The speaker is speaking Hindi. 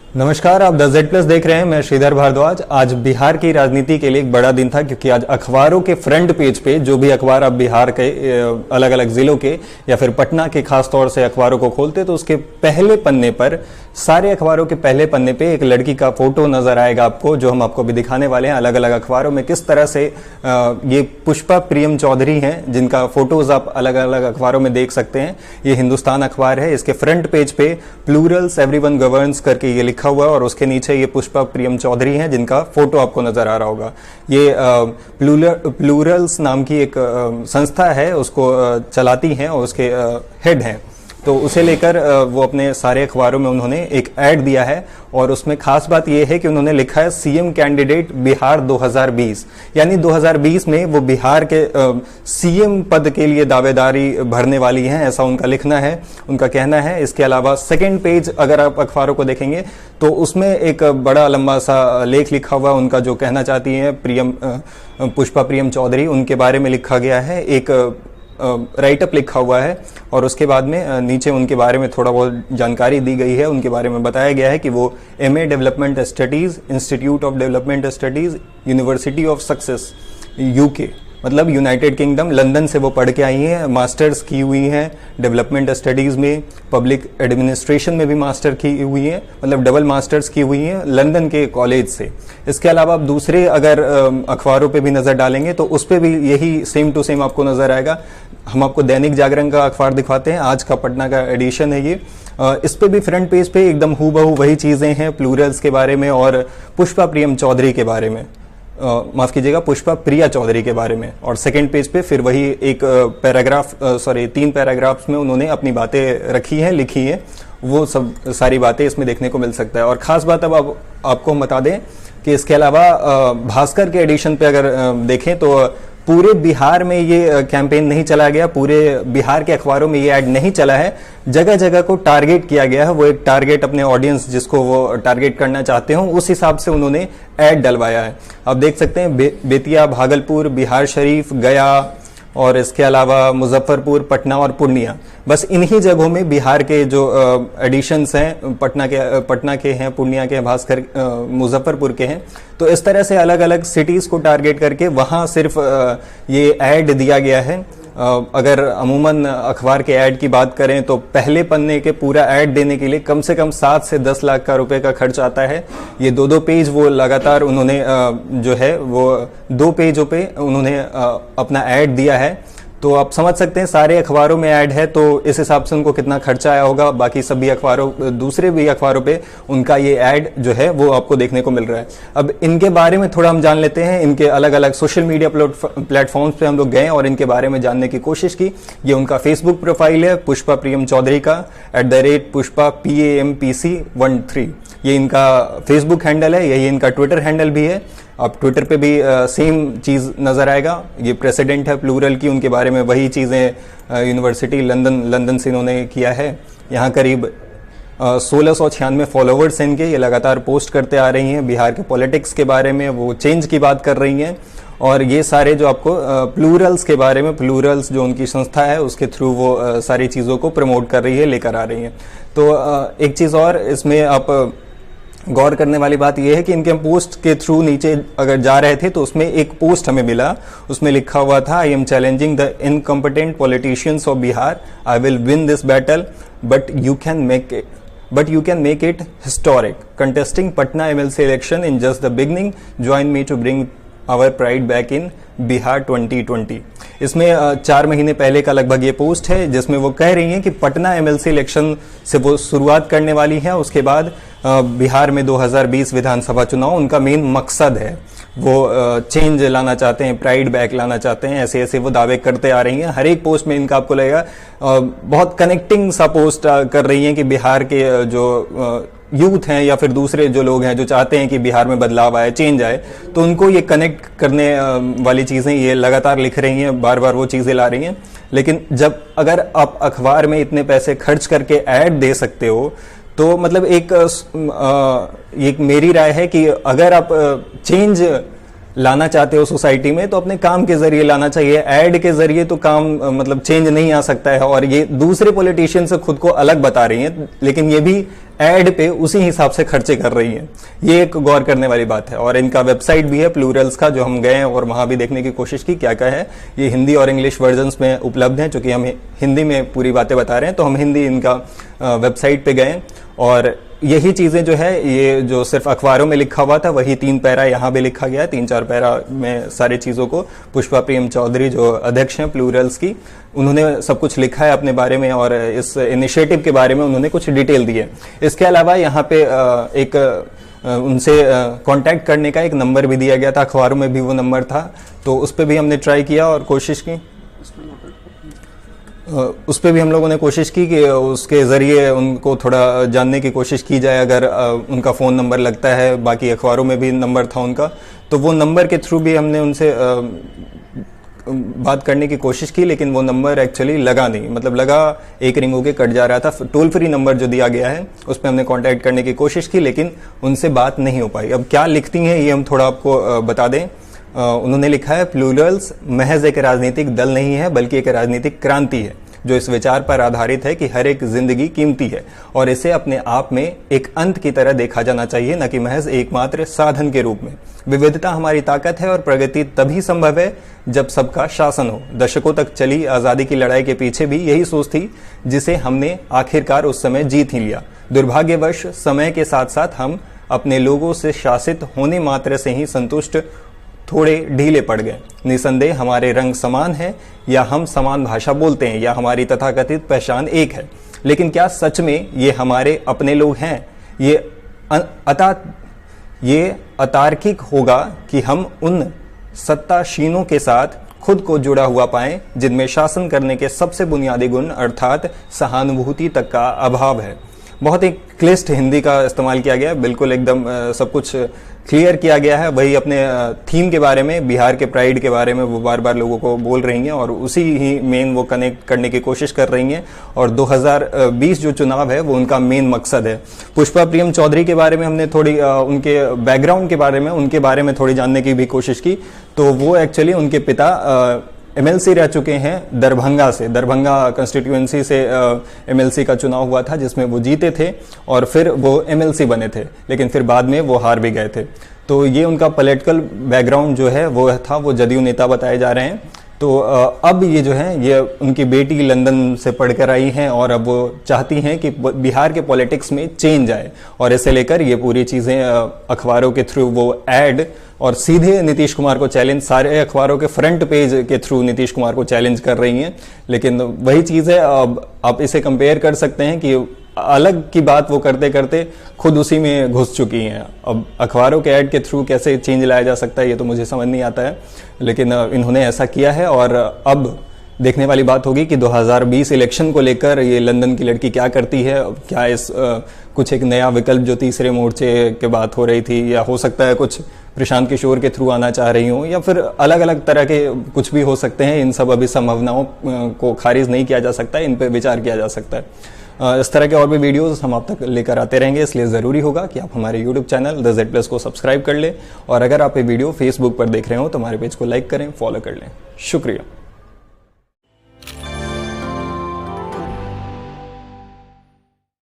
नमस्कार, आप द जेड प्लस देख रहे हैं। मैं श्रीधर भारद्वाज। आज बिहार की राजनीति के लिए एक बड़ा दिन था, क्योंकि आज अखबारों के फ्रंट पेज पे जो भी अखबार आप बिहार के अलग अलग जिलों के या फिर पटना के खास तौर से अखबारों को खोलते तो उसके पहले पन्ने पर, सारे अखबारों के पहले पन्ने पे एक लड़की का फोटो नजर आएगा आपको, जो हम आपको अभी दिखाने वाले हैं। अलग अलग अखबारों में किस तरह से ये पुष्पा प्रियम चौधरी हैं, जिनका फोटोज आप अलग अलग अखबारों में देख सकते हैं। ये हिंदुस्तान अखबार है, इसके फ्रंट पेज पे प्लूरल्स एवरीवन गवर्न्स करके ये लिखा हुआ है और उसके नीचे ये पुष्पा प्रियम चौधरी हैं, जिनका फोटो आपको नजर आ रहा होगा। ये प्लूरल्स नाम की एक संस्था है, उसको चलाती हैं और उसके हेड हैं। तो उसे लेकर वो अपने सारे अखबारों में उन्होंने एक ऐड दिया है और उसमें खास बात यह है कि उन्होंने लिखा है सीएम कैंडिडेट बिहार 2020, यानी 2020 में वो बिहार के सीएम पद के लिए दावेदारी भरने वाली हैं, ऐसा उनका लिखना है, उनका कहना है। इसके अलावा सेकंड पेज अगर आप अखबारों को देखेंगे तो उसमें एक बड़ा लंबा सा लेख लिखा हुआ, उनका जो कहना चाहती है पुष्पा प्रियम चौधरी, उनके बारे में लिखा गया है। एक राइटअप लिखा हुआ है और उसके बाद में नीचे उनके बारे में थोड़ा बहुत जानकारी दी गई है। उनके बारे में बताया गया है कि वो MA development studies, institute of development studies, university of success UK, मतलब यूनाइटेड किंगडम, लंदन से वो पढ़ के आई हैं। मास्टर्स की हुई हैं डेवलपमेंट स्टडीज में, पब्लिक एडमिनिस्ट्रेशन में भी मास्टर की हुई है, मतलब डबल मास्टर्स की हुई हैं लंदन के कॉलेज से। इसके अलावा आप दूसरे अगर अखबारों पे भी नजर डालेंगे तो उस पर भी यही सेम टू सेम आपको नजर आएगा। हम आपको दैनिक जागरण का अखबार दिखाते हैं, आज का पटना का एडिशन है ये। इस पे भी फ्रंट पेज पे एकदम हूबहू वही चीजें हैं, प्लूरल्स के बारे में और पुष्पा प्रियम चौधरी के बारे में, माफ कीजिएगा, पुष्पा प्रिया चौधरी के बारे में। और सेकंड पेज पे फिर वही एक पैराग्राफ, तीन पैराग्राफ्स में उन्होंने अपनी बातें रखी हैं, लिखी हैं, वो सब सारी बातें इसमें देखने को मिल सकता है। और खास बात अब आपको हम बता दें कि इसके अलावा भास्कर के एडिशन पे अगर देखें तो पूरे बिहार में ये कैंपेन नहीं चला गया, पूरे बिहार के अखबारों में ये ऐड नहीं चला है। जगह जगह को टारगेट किया गया है, वो एक टारगेट अपने ऑडियंस जिसको वो टारगेट करना चाहते हो उस हिसाब से उन्होंने ऐड डलवाया है। आप देख सकते हैं बेतिया, भागलपुर, बिहार शरीफ, गया और इसके अलावा मुजफ्फरपुर, पटना और पूर्णिया, बस इन्हीं जगहों में बिहार के जो एडिशंस हैं, पटना के हैं, पूर्णिया के हैं, भास्कर मुजफ्फरपुर के हैं। तो इस तरह से अलग अलग सिटीज को टारगेट करके वहां सिर्फ ये ऐड दिया गया है। अगर अमूमन अखबार के ऐड की बात करें तो पहले पन्ने के पूरा ऐड देने के लिए कम से कम 7 से 10 लाख का रुपए का खर्च आता है। ये दो पेज वो लगातार उन्होंने जो है वो 2 पेजों पे उन्होंने अपना ऐड दिया है। तो आप समझ सकते हैं सारे अखबारों में ऐड है, तो इस हिसाब से उनको कितना खर्चा आया होगा। बाकी सभी अखबारों, दूसरे भी अखबारों पे उनका ये ऐड जो है वो आपको देखने को मिल रहा है। अब इनके बारे में थोड़ा हम जान लेते हैं। इनके अलग अलग सोशल मीडिया प्लेटफॉर्म्स पे हम लोग गए और इनके बारे में जानने की कोशिश की। ये उनका फेसबुक प्रोफाइल है पुष्पा प्रियम चौधरी का, @पुष्पा PAMPC13, ये इनका फेसबुक हैंडल है। यही इनका ट्विटर हैंडल भी है। आप ट्विटर पे भी सेम चीज नजर आएगा। ये प्रेसिडेंट है प्लूरल की, उनके बारे में वही चीजें यूनिवर्सिटी लंदन से इन्होंने किया है। यहाँ करीब 1696 फॉलोवर्स हैं इनके। ये लगातार पोस्ट करते आ रही हैं बिहार के पॉलिटिक्स के बारे में, वो चेंज की बात कर रही हैं। और ये सारे जो आपको प्लूरल्स के बारे में, प्लूरल्स जो उनकी संस्था है उसके थ्रू वो सारी चीज़ों को प्रमोट कर रही है, लेकर आ रही हैं। तो एक चीज़ और इसमें आप गौर करने वाली बात यह है कि इनके पोस्ट के थ्रू नीचे अगर जा रहे थे तो उसमें एक पोस्ट हमें मिला, उसमें लिखा हुआ था, I am challenging the incompetent politicians of Bihar, I will win this battle but you can make it historic, contesting Patna MLC election in just the beginning, join me to bring our pride back in Bihar 2020। इसमें 4 महीने पहले का लगभग ये पोस्ट है, जिसमें वो कह रही हैं कि पटना MLC इलेक्शन से वो शुरुआत करने वाली है। उसके बाद बिहार में 2020 विधानसभा चुनाव उनका मेन मकसद है। वो चेंज लाना चाहते हैं, प्राइड बैक लाना चाहते हैं, ऐसे ऐसे वो दावे करते आ रही हैं। हर एक पोस्ट में इनका आपको लगेगा बहुत कनेक्टिंग सा पोस्ट कर रही हैं कि बिहार के जो यूथ हैं या फिर दूसरे जो लोग हैं जो चाहते हैं कि बिहार में बदलाव आए, चेंज आए, तो उनको ये कनेक्ट करने वाली चीज़ें ये लगातार लिख रही हैं, बार बार वो चीज़ें ला रही हैं। लेकिन जब अगर आप अखबार में इतने पैसे खर्च करके ऐड दे सकते हो तो मतलब एक मेरी राय है कि अगर आप चेंज लाना चाहते हो सोसाइटी में तो अपने काम के जरिए लाना चाहिए। ऐड के जरिए तो काम मतलब चेंज नहीं आ सकता है। और ये दूसरे पॉलिटिशियन से खुद को अलग बता रही हैं, लेकिन ये भी एड पे उसी हिसाब से खर्चे कर रही हैं। ये एक गौर करने वाली बात है। और इनका वेबसाइट भी है प्लूरल्स का, जो हम गए हैं और वहां भी देखने की कोशिश की क्या क्या है। ये हिंदी और इंग्लिश वर्जन्स में उपलब्ध है, चूंकि हम हिंदी में पूरी बातें बता रहे हैं तो हम हिंदी इनका वेबसाइट पे गए और यही चीजें जो है, ये जो सिर्फ अखबारों में लिखा हुआ था वही 3 पैरा यहाँ भी लिखा गया है। 3-4 पैरा में सारी चीजों को पुष्पा प्रेम चौधरी जो अध्यक्ष हैं प्लूरल्स की, उन्होंने सब कुछ लिखा है अपने बारे में और इस इनिशिएटिव के बारे में उन्होंने कुछ डिटेल दी है। इसके अलावा यहाँ पे एक उनसे कांटेक्ट करने का एक नंबर भी दिया गया था, अखबारों में भी वो नंबर था, तो उस पर भी हमने ट्राई किया और कोशिश की। उस पर भी हम लोगों ने कोशिश की कि उसके ज़रिए उनको थोड़ा जानने की कोशिश की जाए, अगर उनका फ़ोन नंबर लगता है। बाकी अखबारों में भी नंबर था उनका, तो वो नंबर के थ्रू भी हमने उनसे बात करने की कोशिश की, लेकिन वो नंबर एक्चुअली लगा नहीं, मतलब लगा एक रिंग होके कट जा रहा था। टोल फ्री नंबर जो दिया गया है उस पर हमने कांटेक्ट करने की कोशिश की, लेकिन उनसे बात नहीं हो पाई। अब क्या लिखती हैं ये हम थोड़ा आपको बता दें। उन्होंने लिखा है, प्लूरल्स महज एक राजनीतिक दल नहीं है बल्कि एक राजनीतिक क्रांति है जो इस विचार पर आधारित है कि हर एक जिंदगी कीमती है और इसे अपने आप में एक अंत की तरह देखा जाना चाहिए, न कि महज एकमात्र साधन के रूप में। विविधता हमारी ताकत है और प्रगति तभी संभव है जब सबका शासन हो। दशकों तक चली आजादी की लड़ाई के पीछे भी यही सोच थी, जिसे हमने आखिरकार उस समय जीत ही लिया। दुर्भाग्यवश समय के साथ साथ हम अपने लोगों से शासित होने मात्र से ही संतुष्ट थोड़े ढीले पड़ गए। निसंदेह हमारे रंग समान है, या हम समान भाषा बोलते हैं, या हमारी तथाकथित पहचान एक है, लेकिन क्या सच में ये हमारे अपने लोग हैं? ये अतार्किक होगा कि हम उन सत्ताशीनों के साथ खुद को जुड़ा हुआ पाएं जिनमें शासन करने के सबसे बुनियादी गुण अर्थात सहानुभूति तक का अभाव है। बहुत ही क्लिष्ट हिंदी का इस्तेमाल किया गया है, बिल्कुल एकदम सब कुछ क्लियर किया गया है। वही अपने थीम के बारे में, बिहार के प्राइड के बारे में वो बार बार लोगों को बोल रही हैं और उसी ही मेन वो कनेक्ट करने की कोशिश कर रही हैं। और 2020 जो चुनाव है वो उनका मेन मकसद है। पुष्पा प्रेम चौधरी के बारे में हमने थोड़ी उनके बैकग्राउंड के बारे में, उनके बारे में थोड़ी जानने की भी कोशिश की, तो वो एक्चुअली उनके पिता एमएलसी रह चुके हैं दरभंगा से। दरभंगा कंस्टिट्यूएंसी से एमएलसी का चुनाव हुआ था जिसमें वो जीते थे और फिर वो एमएलसी बने थे, लेकिन फिर बाद में वो हार भी गए थे। तो ये उनका पॉलिटिकल बैकग्राउंड जो है वो था, वो जदयू नेता बताए जा रहे हैं। तो अब ये जो है, ये उनकी बेटी लंदन से पढ़कर आई हैं और अब वो चाहती हैं कि बिहार के पॉलिटिक्स में चेंज आए, और इसे लेकर ये पूरी चीज़ें अखबारों के थ्रू वो ऐड और सीधे नीतीश कुमार को चैलेंज, सारे अखबारों के फ्रंट पेज के थ्रू नीतीश कुमार को चैलेंज कर रही हैं। लेकिन वही चीज़ है, अब आप इसे कंपेयर कर सकते हैं कि अलग की बात वो करते करते खुद उसी में घुस चुकी हैं। अब अखबारों के ऐड के थ्रू कैसे चेंज लाया जा सकता है ये तो मुझे समझ नहीं आता है, लेकिन इन्होंने ऐसा किया है। और अब देखने वाली बात होगी कि 2020 इलेक्शन को लेकर ये लंदन की लड़की क्या करती है। क्या इस कुछ एक नया विकल्प जो तीसरे मोर्चे के बात हो रही थी, या हो सकता है कुछ प्रशांत किशोर के थ्रू आना चाह रही हूँ, या फिर अलग अलग तरह के कुछ भी हो सकते हैं। इन सब अभी संभावनाओं को खारिज नहीं किया जा सकता है, इन पर विचार किया जा सकता है। इस तरह के और भी वीडियोस हम आप तक लेकर आते रहेंगे, इसलिए ज़रूरी होगा कि आप हमारे YouTube चैनल द Z+ को सब्सक्राइब कर लें, और अगर आप ये वीडियो फेसबुक पर देख रहे हो तो हमारे पेज को लाइक करें, फॉलो कर लें। शुक्रिया।